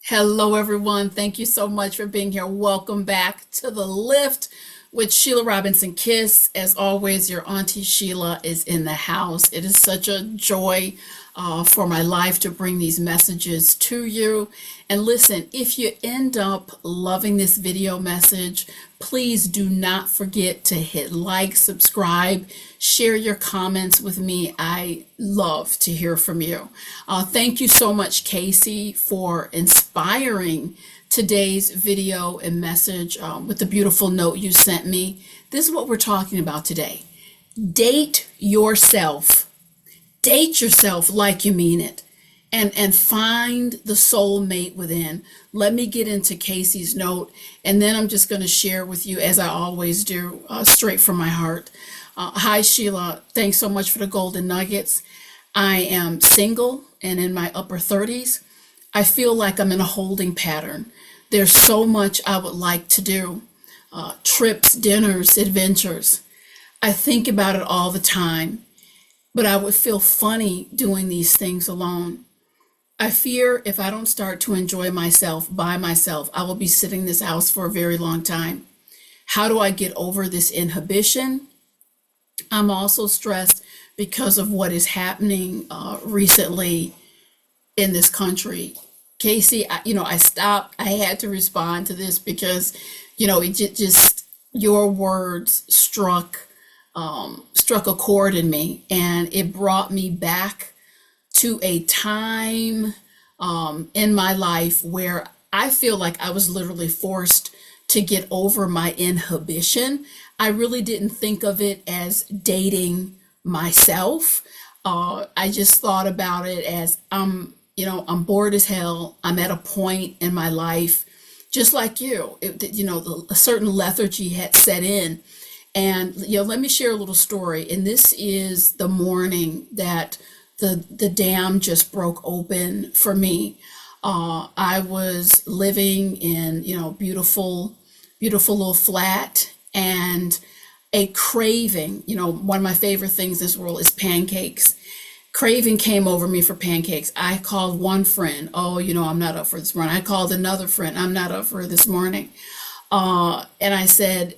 Hello, everyone. Thank you so much for being here. Welcome back to the lift with Sheila Robinson-Kiss. As always, your Auntie Sheila is in the house. It is such a joy for my life to bring these messages to you. And listen, if you end up loving this video message, please do not forget to hit like, subscribe, share your comments with me. I love to hear from you. Thank you so much, Casey, for inspiring today's video and message with the beautiful note you sent me. This is what we're talking about today. Date yourself. Date yourself like you mean it. And find the soulmate within. Let me get into Casey's note, and then I'm just going to share with you, as I always do, straight from my heart. Hi, Sheila. Thanks so much for the golden nuggets. I am single and in my upper 30s. I feel like I'm in a holding pattern. There's so much I would like to do. Trips, dinners, adventures. I think about it all the time, but I would feel funny doing these things alone. I fear if I don't start to enjoy myself by myself, I will be sitting in this house for a very long time. How do I get over this inhibition? I'm also stressed because of what is happening recently in this country. Casey, I stopped. I had to respond to this because, it just your words struck a chord in me, and it brought me back to a time in my life where I feel like I was literally forced to get over my inhibition. I really didn't think of it as dating myself. I just thought about it as I'm bored as hell. I'm at a point in my life, just like you. A certain lethargy had set in. And let me share a little story. And this is the morning that the dam just broke open for me. I was living in beautiful little flat, and a craving. One of my favorite things in this world is pancakes. Craving came over me for pancakes. I called one friend. Oh, I'm not up for this morning. I called another friend. I'm not up for this morning. And I said,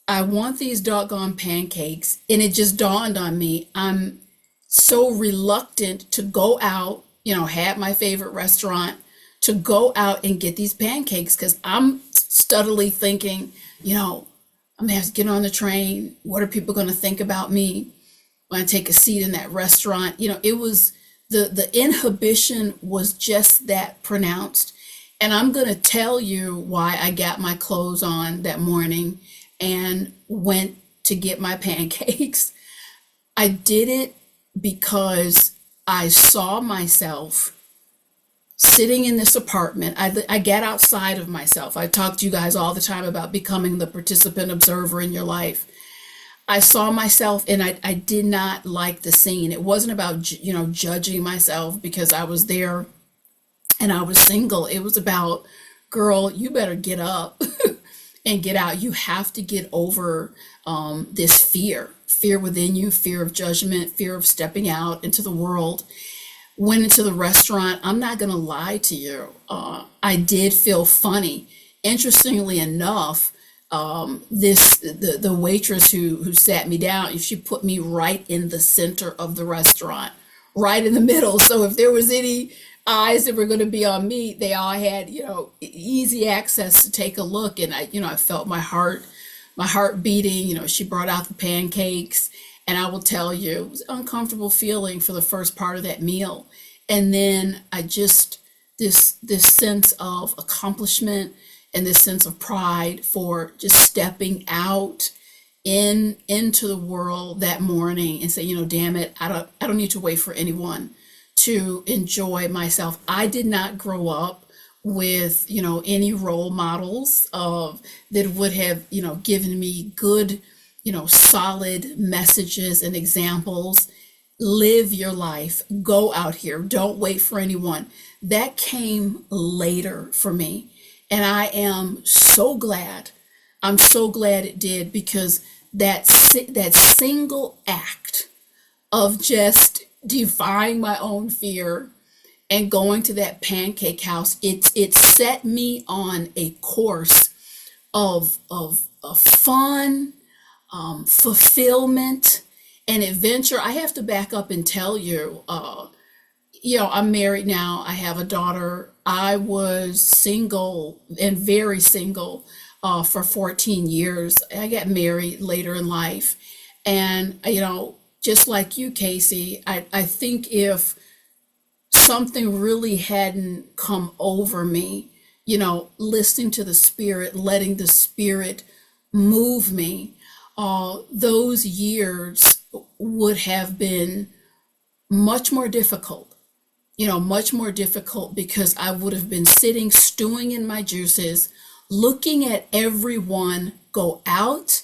I want these doggone pancakes. And it just dawned on me, I'm so reluctant to go out, have my favorite restaurant, to go out and get these pancakes, because I'm steadily thinking, I'm gonna have to get on the train. What are people gonna think about me when I take a seat in that restaurant? It was the inhibition was just that pronounced. And I'm gonna tell you why I got my clothes on that morning and went to get my pancakes. I did it because I saw myself sitting in this apartment. I got outside of myself. I talk to you guys all the time about becoming the participant observer in your life. I saw myself, and I did not like the scene. It wasn't about judging myself because I was there and I was single. It was about, girl, you better get up and get out. You have to get over this fear within you, fear of judgment, fear of stepping out into the world. Went into the restaurant. I'm not going to lie to you. I did feel funny. Interestingly enough, the waitress who sat me down, she put me right in the center of the restaurant, right in the middle. So if there was any eyes that were going to be on me, they all had easy access to take a look. And I felt my heart beating. She brought out the pancakes, and I will tell you, it was an uncomfortable feeling for the first part of that meal. And then I just this sense of accomplishment and this sense of pride for just stepping out into the world that morning and say, damn it, I don't need to wait for anyone to enjoy myself. I did not grow up with any role models that would have given me good solid messages and examples. Live your life, go out here, don't wait for anyone. That came later for me, and I am so glad. I'm so glad it did, because that single act of just defying my own fear and going to that pancake house, it set me on a course of fun, fulfillment, and adventure. I have to back up and tell you, I'm married now. I have a daughter. I was single and very single for 14 years. I got married later in life. And, just like you, Casey, I think if something really hadn't come over me, listening to the Spirit, letting the Spirit move me, those years would have been much more difficult, much more difficult because I would have been sitting, stewing in my juices, looking at everyone go out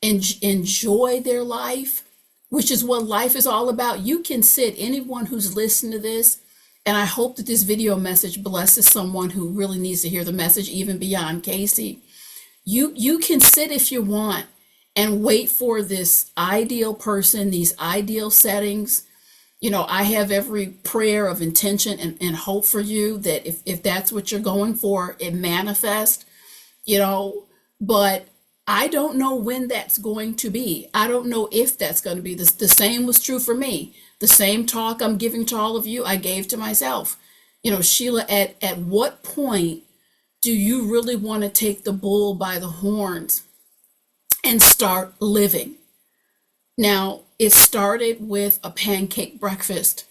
and enjoy their life, which is what life is all about. You can sit, anyone who's listening to this, and I hope that this video message blesses someone who really needs to hear the message, even beyond Casey. You can sit if you want and wait for this ideal person, these ideal settings. I have every prayer of intention and hope for you that if that's what you're going for, it manifests, but I don't know when that's going to be. I don't know if that's going to be. The same was true for me. The same talk I'm giving to all of you, I gave to myself. Sheila, at what point do you really want to take the bull by the horns and start living? Now, it started with a pancake breakfast.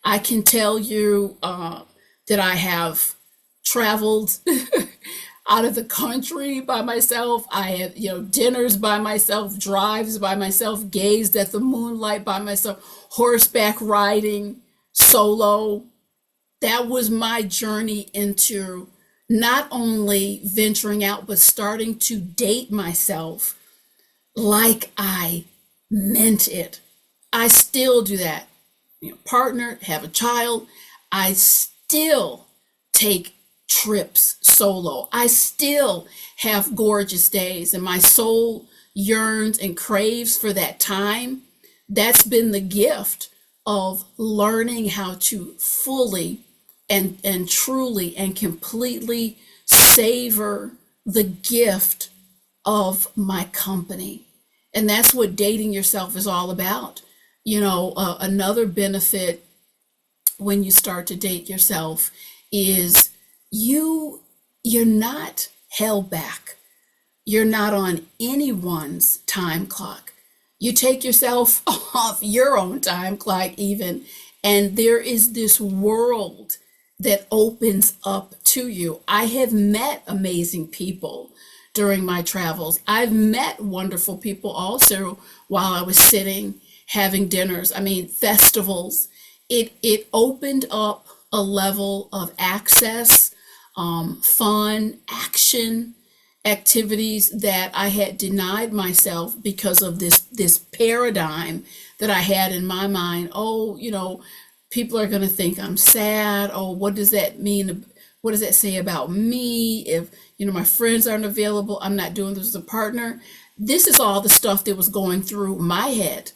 I can tell you that I have traveled out of the country by myself. I have, dinners by myself, drives by myself, gazed at the moonlight by myself, horseback riding solo. That was my journey into not only venturing out, but starting to date myself like I meant it. I still do that. Partner, have a child. I still take trips solo. I still have gorgeous days, and my soul yearns and craves for that time. That's been the gift of learning how to fully and truly and completely savor the gift of my company. And that's what dating yourself is all about. Another benefit when you start to date yourself is you're not held back. You're not on anyone's time clock. You take yourself off your own time clock even, and there is this world that opens up to you. I have met amazing people during my travels. I've met wonderful people also while I was sitting having dinners. Festivals. It opened up a level of access, fun, action, activities that I had denied myself because of this paradigm that I had in my mind. Oh, people are going to think I'm sad. Oh, what does that mean? What does that say about me? If, my friends aren't available, I'm not doing this as a partner. This is all the stuff that was going through my head.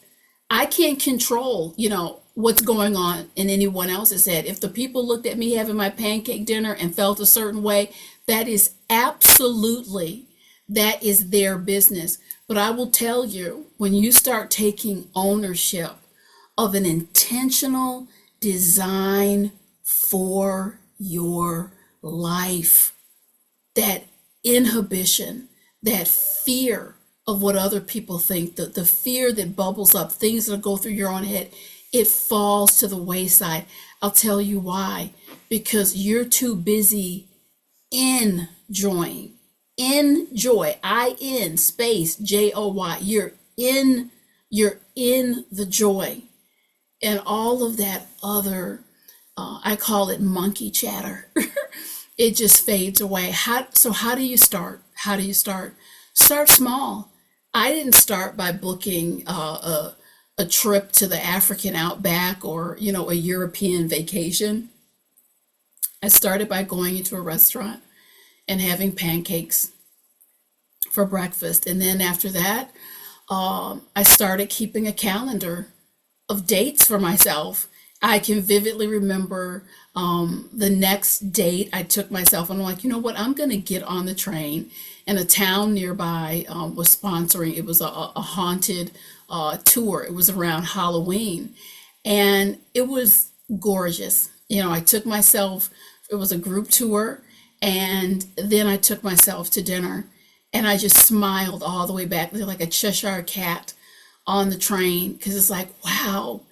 I can't control, what's going on in anyone else's head. If the people looked at me having my pancake dinner and felt a certain way, that is their business. But I will tell you, when you start taking ownership of an intentional design for your life, that inhibition, that fear of what other people think, the fear that bubbles up, things that go through your own head, it falls to the wayside. I'll tell you why. Because you're too busy enjoying. Enjoy. I-N space J-O-Y. You're in the joy. And all of that other, I call it monkey chatter. It just fades away. So how do you start? How do you start? Start small. I didn't start by booking a trip to the African outback or, a European vacation. I started by going into a restaurant and having pancakes for breakfast. And then after that, I started keeping a calendar of dates for myself. I can vividly remember the next date I took myself, and I'm like, you know what, I'm going to get on the train. And a town nearby was sponsoring, it was a haunted tour. It was around Halloween, and it was gorgeous. I took myself, it was a group tour, and then I took myself to dinner, and I just smiled all the way back, like a Cheshire cat on the train, because it's like, wow,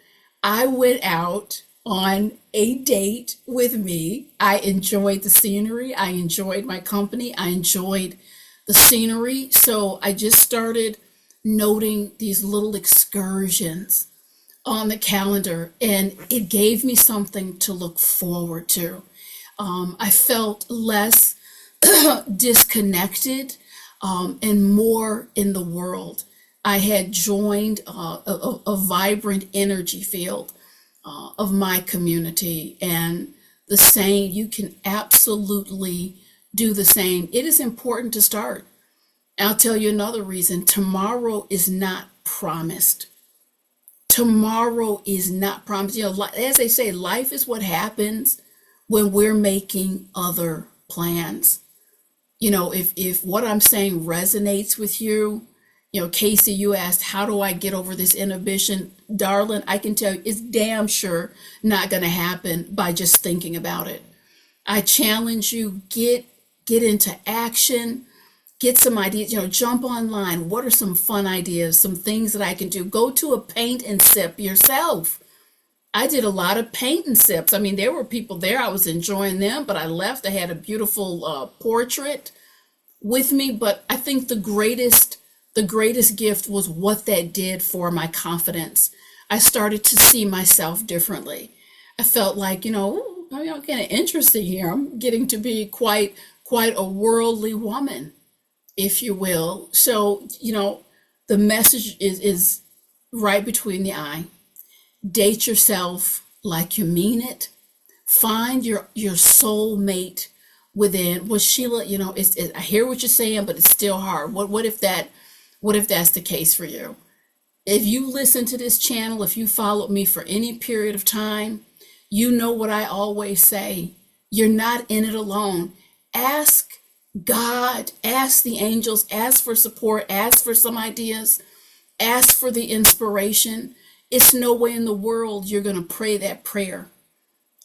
I went out on a date with me. I enjoyed the scenery. I enjoyed my company. I enjoyed the scenery. So I just started noting these little excursions on the calendar, and it gave me something to look forward to. I felt less disconnected and more in the world. I had joined a vibrant energy field of my community, and the same, you can absolutely do the same. It is important to start. I'll tell you another reason. Tomorrow is not promised. Tomorrow is not promised. As they say, life is what happens when we're making other plans. If what I'm saying resonates with you, Casey, you asked, how do I get over this inhibition? Darling, I can tell you it's damn sure not going to happen by just thinking about it. I challenge you, get into action, get some ideas, jump online. What are some fun ideas, some things that I can do? Go to a paint and sip yourself. I did a lot of paint and sips. I mean, there were people there, I was enjoying them, but I left. I had a beautiful portrait with me, but I think the greatest gift was what that did for my confidence. I started to see myself differently. I felt like, "Ooh, maybe I'm kind of interesting here. I'm getting to be quite a worldly woman, if you will." So, the message is right between the eye. Date yourself like you mean it. Find your soulmate within. Well, Sheila, I hear what you're saying, but it's still hard. What if that's the case for you? If you listen to this channel, if you followed me for any period of time, you know what I always say. You're not in it alone. Ask God, ask the angels, ask for support, ask for some ideas, ask for the inspiration. It's no way in the world you're going to pray that prayer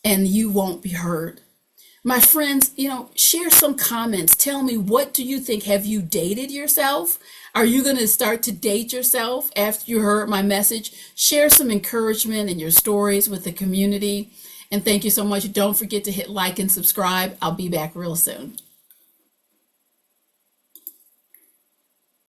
and you won't be heard. My friends, share some comments. Tell me, what do you think? Have you dated yourself? Are you going to start to date yourself after you heard my message? Share some encouragement in your stories with the community. And thank you so much. Don't forget to hit like and subscribe. I'll be back real soon.